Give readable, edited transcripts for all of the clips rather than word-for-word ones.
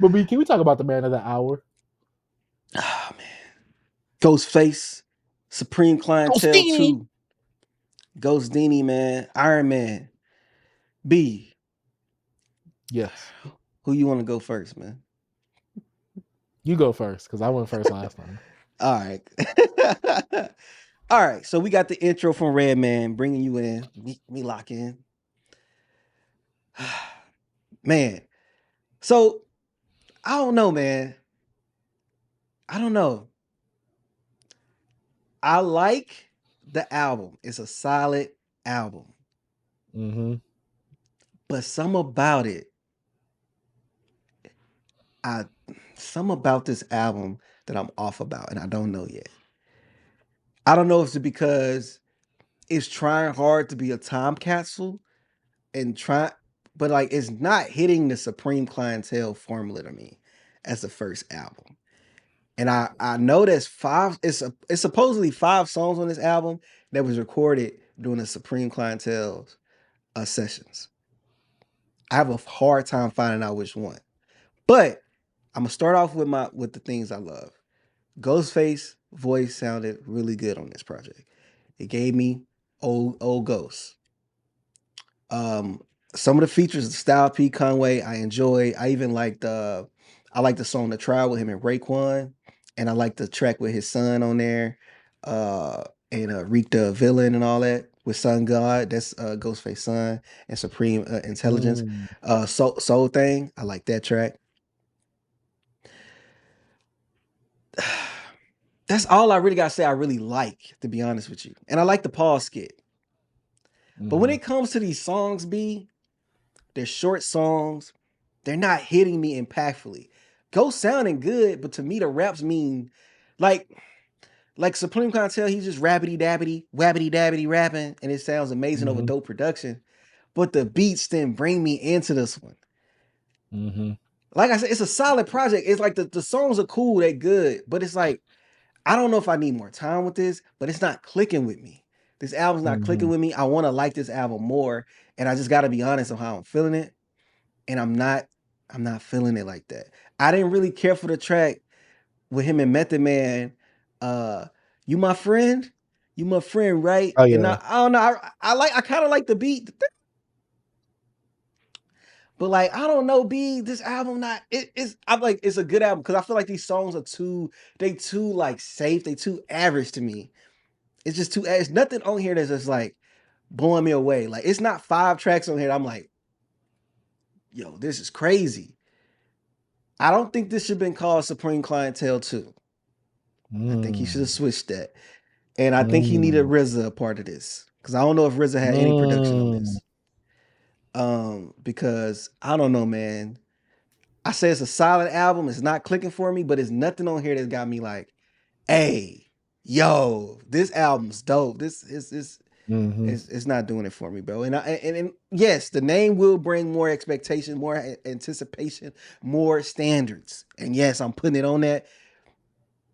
But B, can we talk about the man of the hour? Oh man. Ghostface, Supreme Clientele Ghostini. 2, Ghost Dini, man, Iron Man. B, Yes. who you want to go first, man? You go first, because I went first last time. All right. All right. So we got the intro from Redman bringing you in. We lock in. Man. So I don't know, man. I don't know. I like the album. It's a solid album. Mm-hmm. But some about it, some about this album that I'm off about, and I don't know yet. I don't know if it's because it's trying hard to be a time capsule and but like it's not hitting the Supreme Clientele formula to me as the first album. And I know there's it's supposedly 5 songs on this album that was recorded during the Supreme Clientele sessions. I have a hard time finding out which one. But I'm gonna start off with the things I love. Ghostface voice sounded really good on this project. It gave me old Ghost. Some of the features of Style P Conway I enjoy. I like the song The Trial with him and Raekwon, and I like the track with his son on there, and Reek the Villain and all that with Sun God. That's Ghostface son and Supreme Intelligence. Mm. Soul Thing. I like that track. That's all I really gotta say. I really like, to be honest with you, and I like the Paul skit. But when it comes to these songs, they're short songs. They're not hitting me impactfully. Ghost sounding good, but to me the raps mean like Supreme Clientele, he's just rabbity dabbity, wabbity dabbity rapping, and it sounds amazing over dope production. But the beats didn't bring me into this one. Mm-hmm. Like I said, it's a solid project. It's like the songs are cool, they good, but it's like I don't know if I need more time with this, but it's not clicking with me. This album's not clicking Mm-hmm. with me. I want to like this album more, and I just got to be honest on how I'm feeling it. And I'm not feeling it like that. I didn't really care for the track with him and Method Man. Uh, you my friend, right? Oh And yeah. I don't know. I kind of like the beat, but like I don't know. This album not it's I'm like it's a good album because I feel like these songs are too like safe. They too average to me. It's just too. It's nothing on here that's just like blowing me away. Like it's not 5 tracks on here. I'm like, yo, this is crazy. I don't think this should have been called Supreme Clientele 2. I think he should have switched that. And I think he needed RZA a part of this. Because I don't know if RZA had any production on this. Because I don't know, man. I say it's a solid album. It's not clicking for me, but it's nothing on here that's got me like, hey, yo, this album's dope. This is it's not doing it for me, bro. And yes, the name will bring more expectation, more anticipation, more standards. And yes, I'm putting it on that.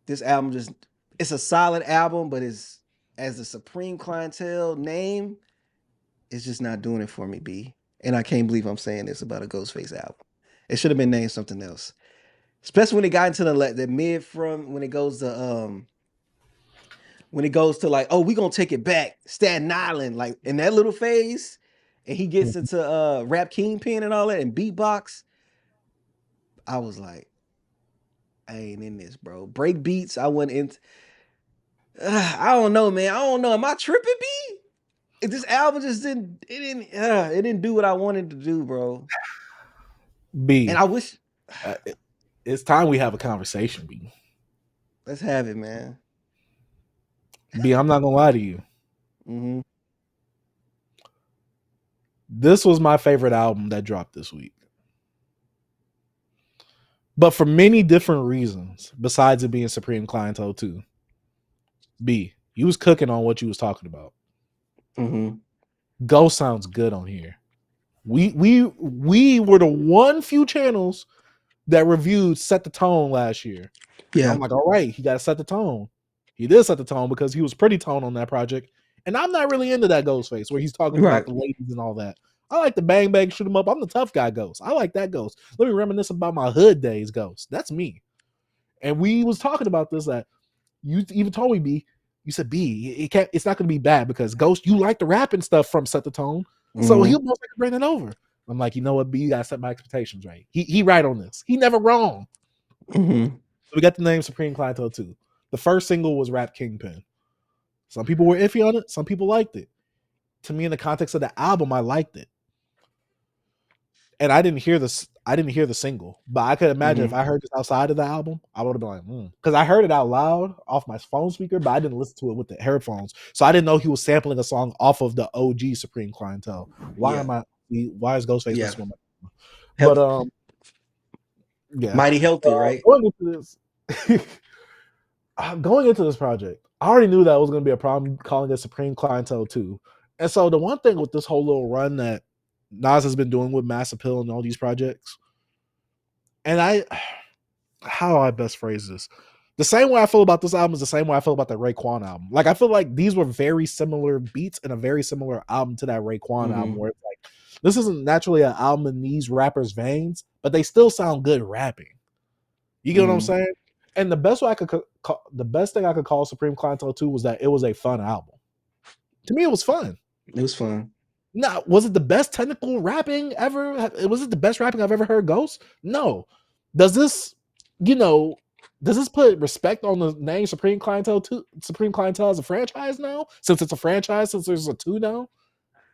This album it's a solid album, but it's as the Supreme Clientele name, it's just not doing it for me, B. And I can't believe I'm saying this about a Ghostface album. It should have been named something else. Especially when it got into the mid from when it goes to like, oh, we gonna take it back, Staten Island, like in that little phase, and he gets into Rap Kingpin and all that and beatbox. I was like, I ain't in this, bro. Break beats, I went in. I don't know, man. I don't know. Am I tripping, B? This album just it didn't do what I wanted to do, bro. B. And I wish It's time we have a conversation, B. let's have it, man. B, I'm not gonna lie to you. Mm-hmm. This was my favorite album that dropped this week. But for many different reasons, besides it being Supreme Clientele 2. B, you was cooking on what you was talking about. Mm-hmm. Ghost sounds good on here. We were the one few channels that reviewed Set the Tone last year. And Yeah. I'm like, all right, he got to set the tone. He did set the tone because he was pretty tone on that project. And I'm not really into that Ghostface where he's talking about Right. the ladies and all that. I like the bang bang shoot 'em up. I'm the tough guy Ghost. I like that Ghost. Let me reminisce about my hood days Ghost. That's me. And we was talking about this that you even told me B. You said B. It can't. It's not going to be bad because Ghost, you like the rapping stuff from Set the Tone, so Mm-hmm. he'll most likely bring it over. I'm like, you know what, B, you gotta set my expectations right. He right on this. He never wrong. Mm-hmm. So we got the name Supreme Clientele 2. The first single was Rap Kingpin. Some people were iffy on it. Some people liked it. To me, in the context of the album, I liked it. And I didn't hear this. I didn't hear the single, but I could imagine if Mm-hmm. I heard this outside of the album, I would have been like, because I heard it out loud off my phone speaker, but I didn't listen to it with the headphones, so I didn't know he was sampling a song off of the OG Supreme Clientele. Why Yeah. am I? Why is Ghostface Yeah. messing with my? But Health, yeah. mighty healthy, right? Going into this, going into this project, I already knew that was going to be a problem calling it Supreme Clientele 2. And so the one thing with this whole little run that Nas has been doing with Mass Appeal and all these projects, and how do I best phrase this? The same way I feel about this album is the same way I feel about the Raekwon album. Like I feel like these were very similar beats and a very similar album to that Raekwon album, Mm-hmm. where it's like this isn't naturally an album in these rappers' veins, but they still sound good rapping. You get what I'm Mm-hmm. saying? And the best way I could the best thing I could call Supreme Clientele 2 was that it was a fun album. To me, it was fun. It was fun. Now, was it the best technical rapping ever? Was it the best rapping I've ever heard, Ghost? No. Does this, you know, does this put respect on the name Supreme Clientele 2, Supreme Clientele as a franchise now? Since it's a franchise, since there's a 2 now?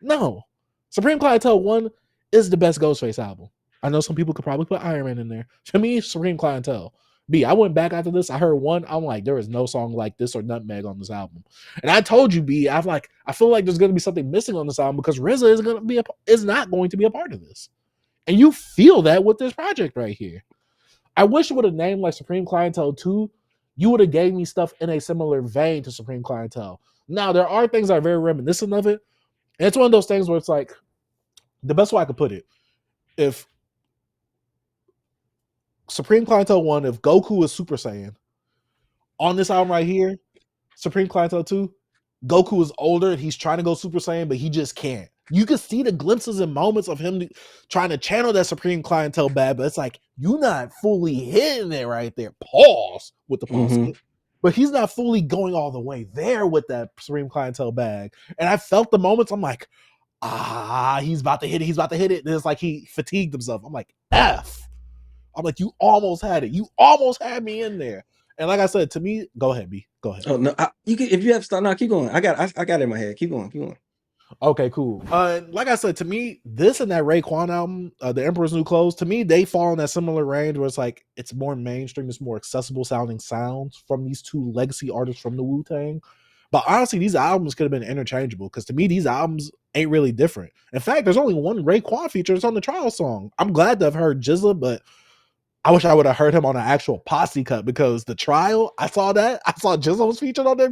No. Supreme Clientele 1 is the best Ghostface album. I know some people could probably put Iron Man in there. To me, Supreme Clientele. B, I went back after this. I heard one. I'm like, there is no song like this or Nutmeg on this album. And I told you, B, I feel like there's gonna be something missing on this album because RZA is not going to be a part of this. And you feel that with this project right here. I wish it would have named like Supreme Clientele 2. You would have gave me stuff in a similar vein to Supreme Clientele. Now, there are things that are very reminiscent of it. And it's one of those things where it's like, the best way I could put it, if Supreme Clientele 1, if Goku is Super Saiyan, on this album right here, Supreme Clientele 2, Goku is older and he's trying to go Super Saiyan, but he just can't. You can see the glimpses and moments of him trying to channel that Supreme Clientele bad, but it's like, you're not fully hitting it right there. Pause with the pause. Mm-hmm. But he's not fully going all the way there with that Supreme Clientele bag. And I felt the moments, I'm like, he's about to hit it. He's about to hit it. And it's like he fatigued himself. I'm like, F. I'm like, you almost had it. You almost had me in there. And like I said, to me, go ahead, B. Go ahead. Oh no, you can if you have start. No, keep going. I got it in my head. Keep going. Keep going. Okay, cool. Like I said, to me, this and that Raekwon album, The Emperor's New Clothes, to me, they fall in that similar range where it's like it's more mainstream, it's more accessible sounding sounds from these two legacy artists from the Wu-Tang. But honestly, these albums could have been interchangeable because to me, these albums ain't really different. In fact, there's only one Raekwon feature. It's on the Trial song. I'm glad to have heard Jizza, but I wish I would have heard him on an actual posse cut because the Trial, I saw that. I saw Jizza was featured on there.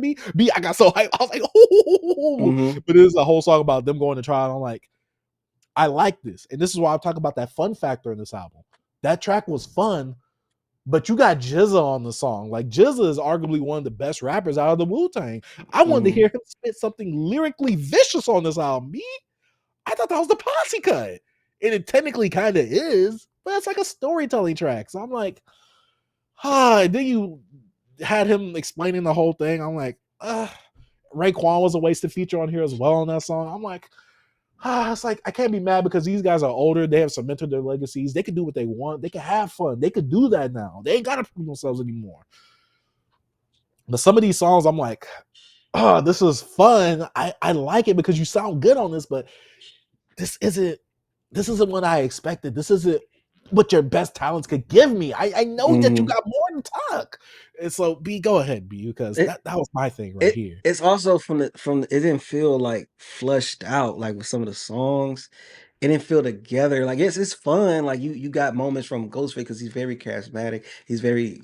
I got so hyped. I was like, ooh. Mm-hmm. But it is a whole song about them going to trial. I'm like, I like this. And this is why I'm talking about that fun factor in this album. That track was fun, but you got Jizza on the song. Like, Jizza is arguably one of the best rappers out of the Wu-Tang. I wanted to Mm-hmm. hear him spit something lyrically vicious on this album. I thought that was the posse cut. And it technically kind of is, but it's like a storytelling track. So I'm like, and then you had him explaining the whole thing. I'm like, Raekwon was a wasted feature on here as well on that song. I'm like, it's like I can't be mad because these guys are older. They have cemented their legacies. They can do what they want. They can have fun. They could do that now. They ain't gotta prove themselves anymore. But some of these songs, I'm like, this is fun. I like it because you sound good on this, but this isn't what I expected. This isn't what your best talents could give me. I know that you Mm-hmm. got more than talk. And so B, go ahead, B, because It that was my thing right here. it's also from it didn't feel like flushed out like with some of the songs. It didn't feel together. Like it's fun. Like you got moments from Ghostface because he's very charismatic. He's very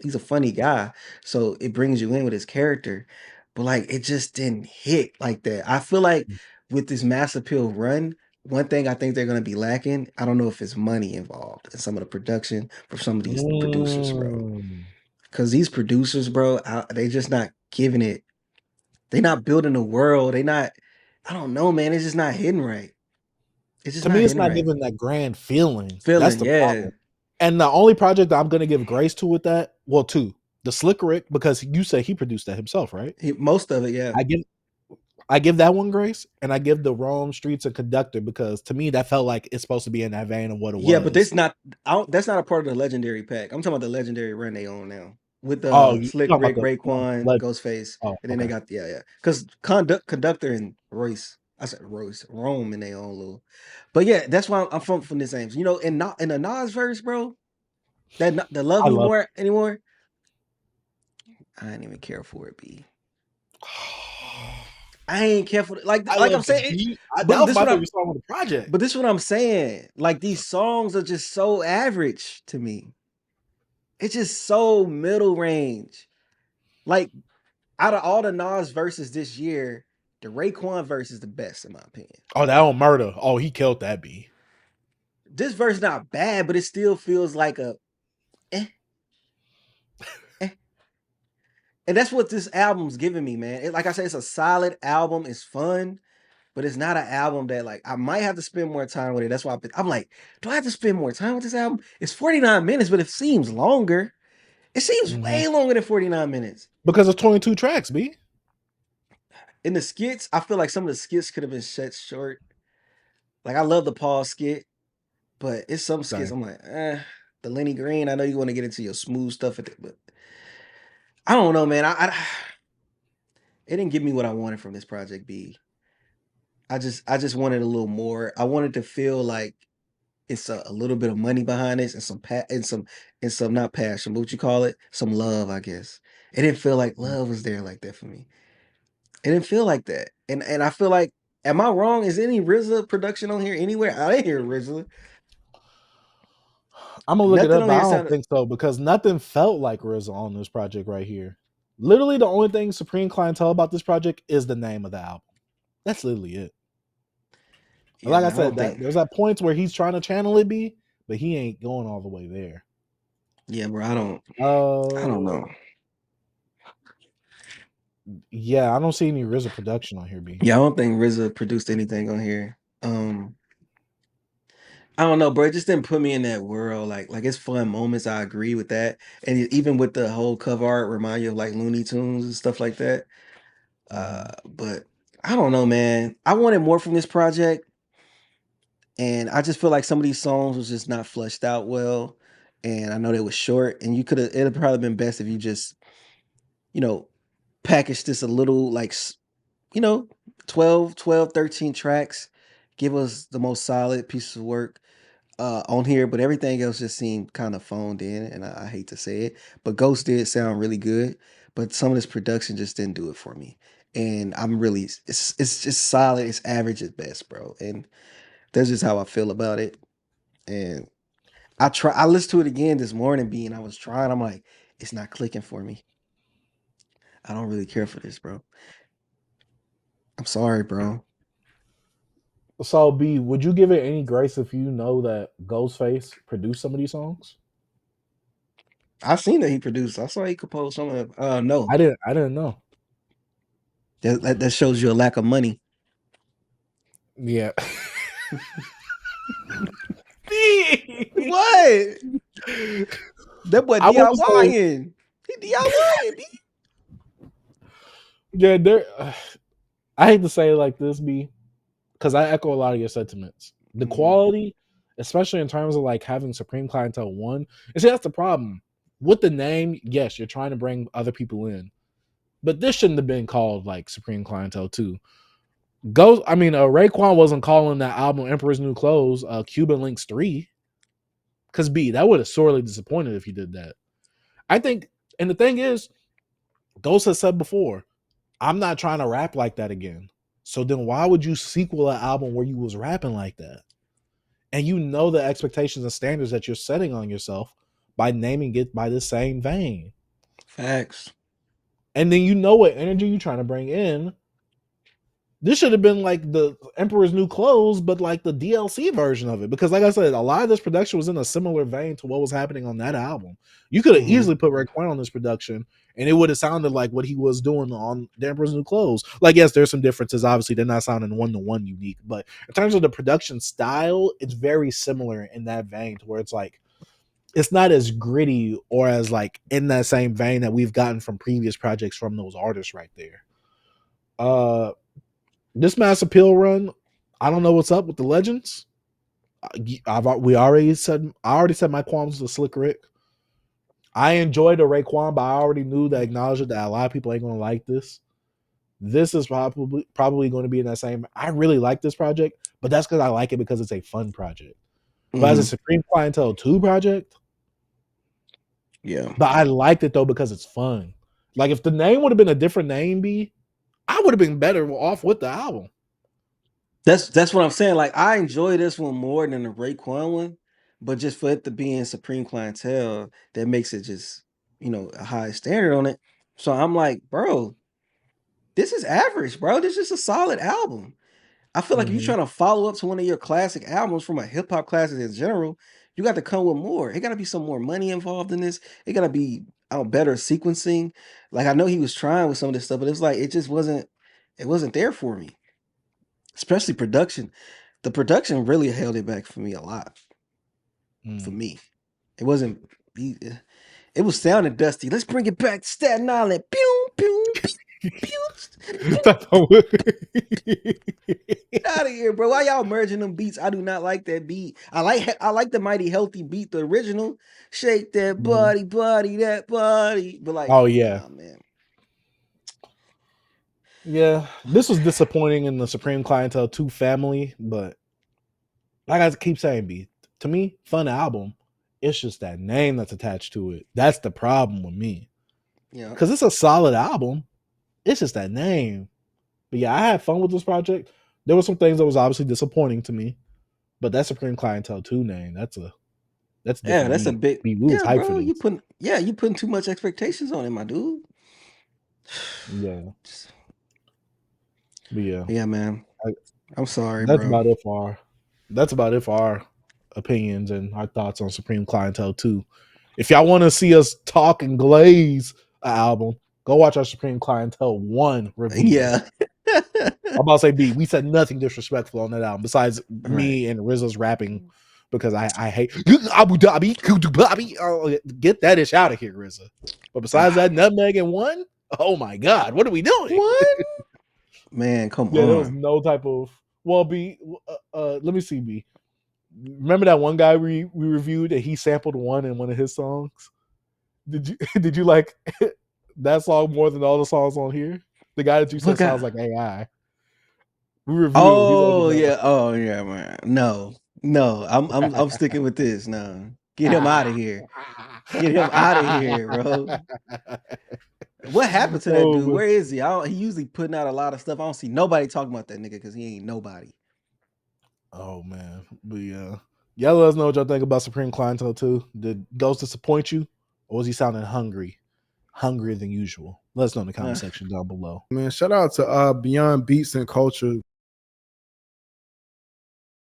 he's a funny guy. So it brings you in with his character. But like it just didn't hit like that. I feel like with this mass appeal run, one thing I think they're gonna be lacking. I don't know if it's money involved in some of the production for some of these producers, bro. Mm. Because these producers, bro, they just not giving it. They not building the world. They not. I don't know, man. It's just not hitting right. It's just To me, not it's hitting not right. giving that grand feeling. That's Feeling, the yeah. problem. And the only project that I'm gonna give grace to with that, well, two, the Slick Rick, because you say he produced that himself, right? Most of it, yeah. I give I give that one grace, and I give the Rome Streets and Conductor because to me that felt like it's supposed to be in that vein of what it Yeah, but was. this not. That's not a part of the legendary pack. I'm talking about the legendary run they own now with Oh, the you Slick talking about Rick, the Raekwon, legend? Ghostface, Oh, and then they okay. got yeah, because conductor and Royce. I said Royce, Rome in their own little. But yeah, that's why I'm from this Ames. You know, in not in the Nas verse, bro. The love I me love. more anymore. I didn't even care for it, B. I ain't care for it. I Like love I'm the saying, beat. That but was this my what favorite song on the project. but this what I'm saying. Like these songs are just so average to me. It's just so middle range. Like out of all the Nas verses this year, the Raekwon verse is the best in my opinion. Oh, that on Murder. Oh, he killed that beat. This verse not bad, but it still feels like a eh, eh. And that's what this album's giving me, man. Like I said, it's a solid album. It's fun, but it's not an album that like I might have to spend more time with it. That's why I'm like, do I have to spend more time with this album? It's 49 minutes, but it seems longer. It seems Mm-hmm. way longer than 49 minutes. Because it's 22 tracks, B. In the skits, I feel like some of the skits could have been shut short. Like I love the Paul skit, but it's some skits Same. I'm like, the Lenny Green. I know you want to get into your smooth stuff, but I don't know, man. It didn't give me what I wanted from this project. B. I just wanted a little more. I wanted to feel like it's a little bit of money behind this and and some not passion, but what you call it, some love, I guess. It didn't feel like love was there like that for me. It didn't feel like that, and I feel like, am I wrong? Is any RZA production on here anywhere? I didn't hear RZA. I'm gonna look it Nothing up, on but I here don't sounded. think so because nothing felt like RZA on this project right here. Literally, the only thing Supreme Clientele about this project is the name of the album. That's literally it. Yeah, Like I man. I said, don't that think. there's that points where he's trying to channel it, be, but he ain't going all the way there. Yeah, bro. I don't. I don't Uh, know. yeah, I don't see any RZA production on here, B. Yeah, I don't think RZA produced anything on here. I don't know, bro. It just didn't put me in that world. Like it's fun moments. I agree with that, and even with the whole cover art, remind you of like Looney Tunes and stuff like that. Mm-hmm. But I don't know, man. I wanted more from this project, and I just feel like some of these songs was just not fleshed out well. And I know they were short, and you could have. It'd probably been best if you just, you know, packaged this a little like, you know, 13 tracks. Give us the most solid piece of work on here, but everything else just seemed kind of phoned in, and I hate to say it, but Ghost did sound really good, but some of this production just didn't do it for me. And I'm really, it's just solid. It's average at best, bro. And that's just how I feel about it. And I listened to it again this morning, being I was trying. I'm like, it's not clicking for me. I don't really care for this, bro. I'm sorry, bro. So, B, would you give it any grace if you know that Ghostface produced some of these songs? I seen that he produced. I saw he composed some of. No, I didn't know. that shows you a lack of money. Yeah. B! What? That boy I want to say, DIYing. He DIYing, B. yeah, there. I hate to say it like this, B, because I echo a lot of your sentiments. The Mhm. quality, especially in terms of like having Supreme Clientele one, and see that's the problem with the name. Yes, you're trying to bring other people in, but this shouldn't have been called like Supreme Clientele two. Raekwon wasn't calling that album Emperor's New Clothes, Cuban Links 3. Because B, that would have sorely disappointed if you did that. I think, and the thing is, Ghost has said before, I'm not trying to rap like that again. So then why would you sequel an album where you was rapping like that? And you know the expectations and standards that you're setting on yourself by naming it by the same vein. Facts. And then you know what energy you're trying to bring in This should have been like the Emperor's New Clothes, but like the DLC version of it. Because, like I said, a lot of this production was in a similar vein to what was happening on that album. You could have Mm-hmm. easily put Raekwon on this production, and it would have sounded like what he was doing on the Emperor's New Clothes. Like, yes, there's some differences. Obviously, they're not sounding one to one unique, but in terms of the production style, it's very similar in that vein to where it's like it's not as gritty or as like in that same vein that we've gotten from previous projects from those artists right there. Uh this Mass Appeal run, I don't know what's up with the legends. We already said I already said my qualms with Slick Rick. I enjoyed the Raekwon, but I already knew that acknowledged that a lot of people ain't gonna like this. This is probably going to be in that same. I really like this project, but that's because I like it because it's a fun project. But as a Mm-hmm. Supreme Clientele 2 project, Yeah. but I liked it though because it's fun. Like if the name would have been a different name, I would have been better off with the album. That's what I'm saying. Like I enjoy this one more than the Raekwon one, but just for it to be in Supreme Clientele, that makes it just a high standard on it. So I'm like, bro, this is average, bro. This is a solid album. I feel like if you're Mm-hmm. trying to follow up to one of your classic albums from a hip hop classic in general, you got to come with more. It got to be some more money involved in this. It got to be better sequencing. Like I know he was trying with some of this stuff, but it was like it just wasn't. It wasn't there for me, especially production. The production really held it back for me a lot. For Mm. me, it wasn't. It was sounding dusty. Let's bring it back to Staten Island. Pew pew pew pew. Out of here, bro. Why y'all merging them beats? I do not like that beat. I like the Mighty Healthy beat, the original. Shake that Mhm. body, that body. But like, Oh yeah, nah, man. yeah. This was disappointing in the Supreme Clientele 2 family, but like I keep saying, to me, fun album. It's just that name that's attached to it. That's the problem with me. Yeah. Because it's a solid album. It's just that name. But yeah, I had fun with this project. There were some things that was obviously disappointing to me, but that Supreme Clientele 2 name, that's a Yeah, different that's a beat. big We was yeah, hyped for bro. this. You putting too much expectations on it, my dude. Yeah. But yeah. Yeah, man. I, I'm sorry, that's bro. about it for our opinions and our thoughts on Supreme Clientele 2. If y'all want to see us talk and glaze an album, go watch our Supreme Clientele 1 review. Yeah. I'm about to say we said nothing disrespectful on that album besides Right. me and RZA's rapping because I hate Abu Dhabi, Kudu Bobby. Oh, get that ish out of here, RZA. But besides Ah, that, Nutmeg and one, oh my god, what are we doing? what? Man, come Yeah, there was on. no type of let me see B. Remember that one guy we reviewed that he sampled one in one of his songs? Did you did you like that song more than all the songs on here? The guy that you What said sounds got like AI. We reviewed him. He's on the Oh no. yeah. Oh yeah, man. No. No. I'm sticking with this. No. Get him out of here. Get him out of here, bro. What happened to that Oh, dude? man. Where is he? He usually putting out a lot of stuff. I don't see nobody talking about that nigga because he ain't nobody. Oh man. But yeah. Y'all let us know what y'all think about Supreme Clientele too. Did Ghost disappoint you? Or was he sounding hungry? Hungrier than usual? Let us know in the comment section down below. Man, shout out to Beyond Beats and Culture.